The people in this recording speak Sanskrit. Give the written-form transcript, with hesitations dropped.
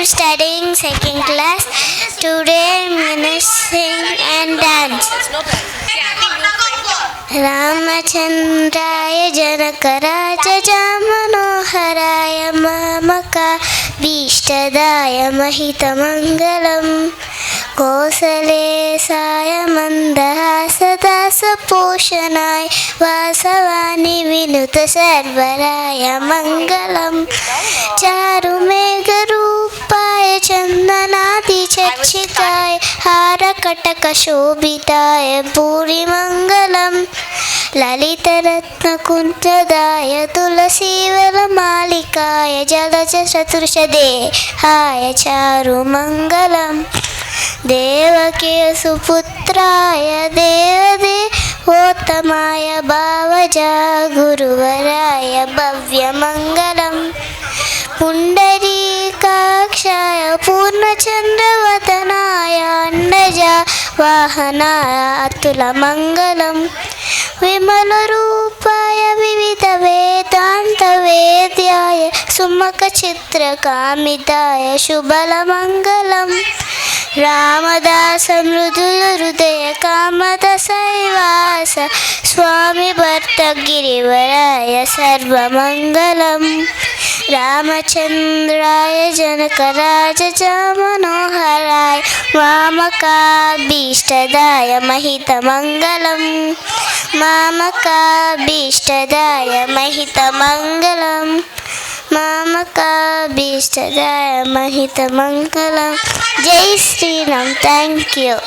studying second class. Today I'm gonna sing and dance. Ramachandraya Janakaraja Manoharaya Mamaka Bhishtadaya Mahitamangalam Kosalesaya Mandahasatasa Poshanaya Vasavani Vinuta Sarvaraya Mangalam Charumegharupaya Chandanati Chachikaya Harakataka Shobhitaya Puri Mangalam Lalitaratna Kunjadaya Tulasivala Malikaya Jalaja Chaturshadehaya Charu Mangalam Devaki Suputraya Devadevottamaya Bhavaja Guruvaraya Bhavya Mangalam Pundarikakshaya Purnachandravatanaya Andaja Vahanaya Atula Mangalam Vimalarupaya Vivida Vedanta Vedyaya Sumaka Chitra Kamidaya Shubala Mangalam Ramadasa Mrudula Hridaya Kamadasai Swami Bharta Girivaraya Sarva Mangalam Ramachandraya Janakaraja Manoharaya Mamaka Bhishtadaya Mahita Mangalam Mamaka Bhishtadaya Mahita Mangalam Mamaka Bhishtadaya Mahita Mangalam. Jai Sri Ram. Thank you.